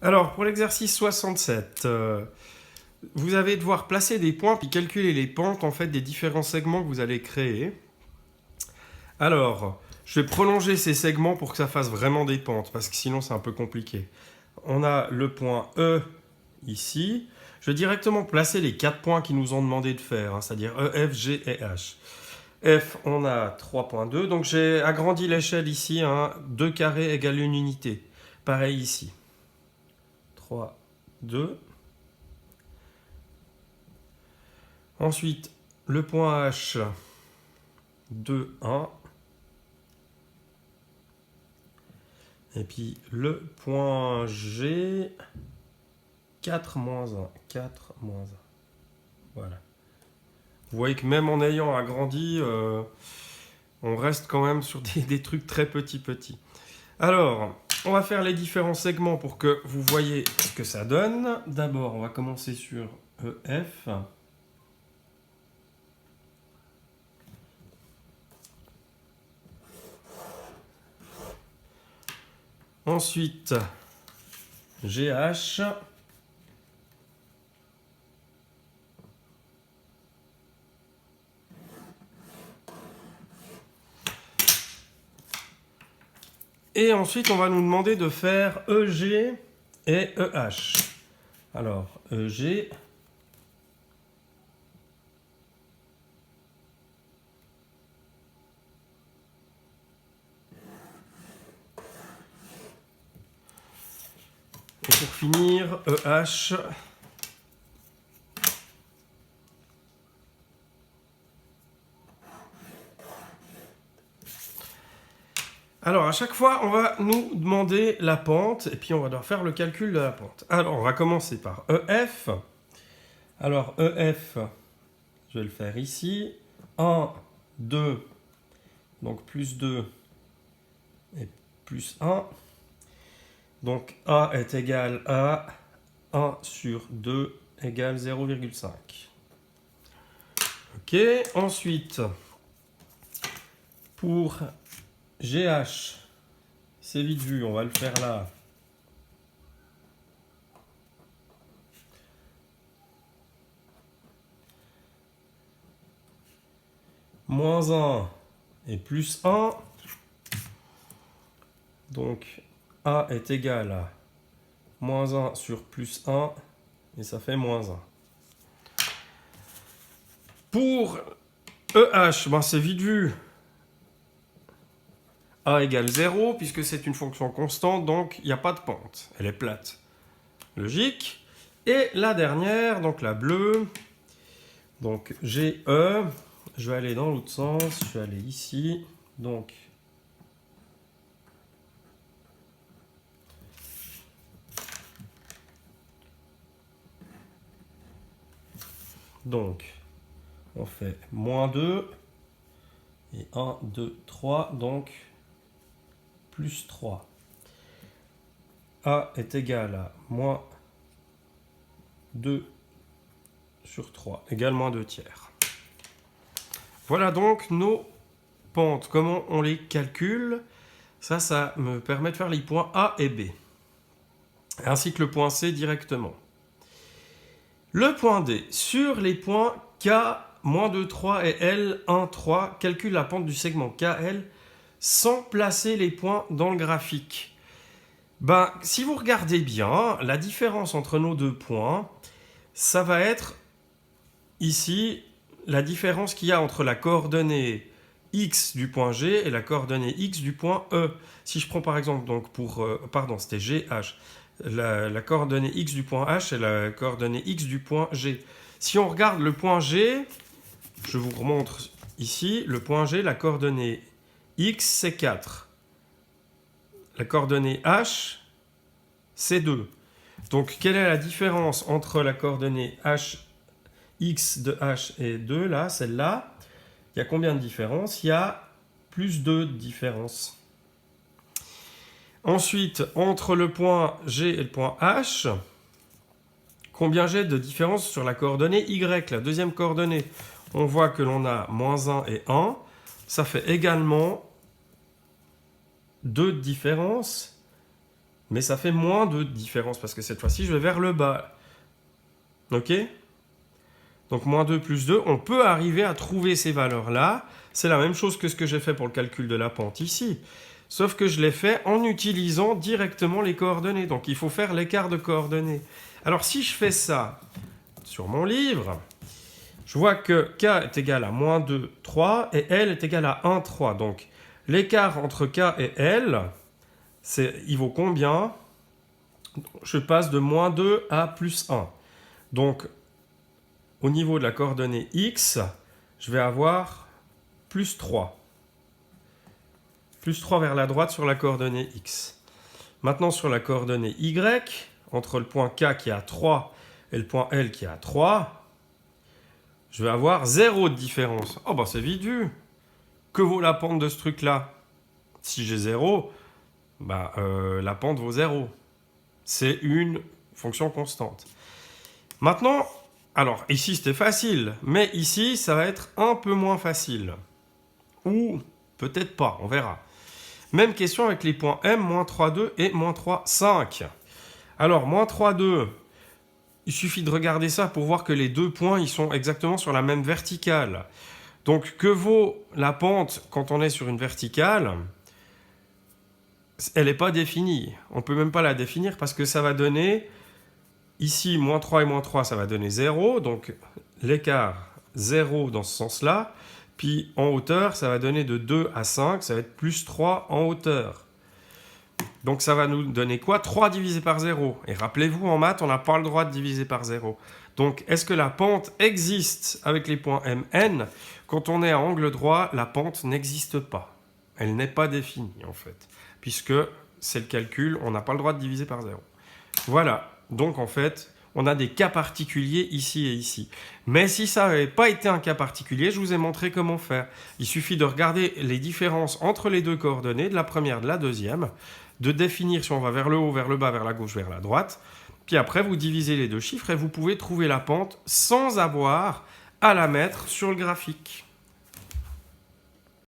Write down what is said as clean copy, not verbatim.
Alors, pour l'exercice 67, vous allez devoir placer des points puis calculer les pentes en fait, des différents segments que vous allez créer. Alors, je vais prolonger ces segments pour que ça fasse vraiment des pentes, parce que sinon c'est un peu compliqué. On a le point E ici. Je vais directement placer les 4 points qu'ils nous ont demandé de faire, c'est-à-dire E, F, G et H. F, on a 3,2, donc j'ai agrandi l'échelle ici, 2 carrés égale 1 unité. Pareil ici. 3, 2. Ensuite, le point H, 2, 1. Et puis le point G, 4, moins 1. 4, moins 1. Voilà. Vous voyez que même en ayant agrandi, on reste quand même sur des trucs très petits. Alors, on va faire les différents segments pour que vous voyez ce que ça donne. D'abord, on va commencer sur EF. Ensuite, GH. Et ensuite, on va nous demander de faire EG et EH. Alors, EG. Et pour finir, EH. Alors, à chaque fois, on va nous demander la pente, et puis on va devoir faire le calcul de la pente. Alors, on va commencer par EF. Alors, EF, je vais le faire ici. 1, 2, donc plus 2 et plus 1. Donc, A est égal à 1 sur 2 égale 0,5. Ok, ensuite, pour GH, c'est vite vu, on va le faire là. Moins 1 et plus 1. Donc, A est égal à moins 1 sur plus 1, et ça fait moins 1. Pour EH, ben c'est vite vu. A égale 0, puisque c'est une fonction constante, donc il n'y a pas de pente. Elle est plate. Logique. Et la dernière, donc la bleue, donc GE, je vais aller dans l'autre sens, je vais aller ici, donc on fait moins 2, et 1, 2, 3, donc plus 3. A est égal à moins 2 sur 3, égale moins 2 tiers. Voilà donc nos pentes. Comment on les calcule? Ça me permet de faire les points A et B, ainsi que le point C directement. Le point D, sur les points K, moins 2, 3 et L, 1, 3, calcule la pente du segment KL sans placer les points dans le graphique. Ben, si vous regardez bien, la différence entre nos deux points, ça va être ici la différence qu'il y a entre la coordonnée x du point G et la coordonnée x du point E. Si je prends par exemple, donc pour, c'était GH, la coordonnée x du point H et la coordonnée x du point G. Si on regarde le point G, je vous remontre ici, le point G, la coordonnée x c'est 4. La coordonnée H, c'est 2. Donc, quelle est la différence entre la coordonnée H, x de H et 2, là, celle-là? Il y a combien de différence? Il y a plus 2 de différence. Ensuite, entre le point G et le point H, combien j'ai de différence sur la coordonnée Y, la deuxième coordonnée? On voit que l'on a moins 1 et 1. Ça fait également 2 de différence. Mais ça fait moins de différence, parce que cette fois-ci, je vais vers le bas. Ok? Donc, moins 2 plus 2, on peut arriver à trouver ces valeurs-là. C'est la même chose que ce que j'ai fait pour le calcul de la pente ici. Sauf que je l'ai fait en utilisant directement les coordonnées. Donc, il faut faire l'écart de coordonnées. Alors, si je fais ça sur mon livre, je vois que K est égal à moins 2, 3 et L est égal à 1, 3. Donc, l'écart entre K et L, il vaut combien? Je passe de moins 2 à plus 1. Donc, au niveau de la coordonnée X, je vais avoir plus 3. Plus 3 vers la droite sur la coordonnée X. Maintenant, sur la coordonnée Y, entre le point K qui est à 3 et le point L qui est à 3, je vais avoir 0 de différence. Oh bah c'est vite vu. Que vaut la pente de ce truc-là? Si j'ai 0, bah, la pente vaut 0. C'est une fonction constante. Maintenant, alors ici c'était facile, mais ici ça va être un peu moins facile. Ou peut-être pas, on verra. Même question avec les points M, moins 3, 2 et moins 3, 5. Alors, moins 3, 2, il suffit de regarder ça pour voir que les deux points, ils sont exactement sur la même verticale. Donc, que vaut la pente quand on est sur une verticale? Elle n'est pas définie. On ne peut même pas la définir parce que ça va donner, ici, moins 3 et moins 3, ça va donner 0. Donc, l'écart 0 dans ce sens-là. Puis, en hauteur, ça va donner de 2 à 5. Ça va être plus 3 en hauteur. Donc, ça va nous donner quoi? 3 divisé par 0. Et rappelez-vous, en maths, on n'a pas le droit de diviser par 0. Donc, est-ce que la pente existe avec les points MN? Quand on est à angle droit, la pente n'existe pas. Elle n'est pas définie, en fait. Puisque c'est le calcul, on n'a pas le droit de diviser par 0. Voilà. Donc, en fait, on a des cas particuliers ici et ici. Mais si ça n'avait pas été un cas particulier, je vous ai montré comment faire. Il suffit de regarder les différences entre les deux coordonnées, de la première et de la deuxième, de définir si on va vers le haut, vers le bas, vers la gauche, vers la droite. Puis après, vous divisez les deux chiffres et vous pouvez trouver la pente sans avoir à la mettre sur le graphique.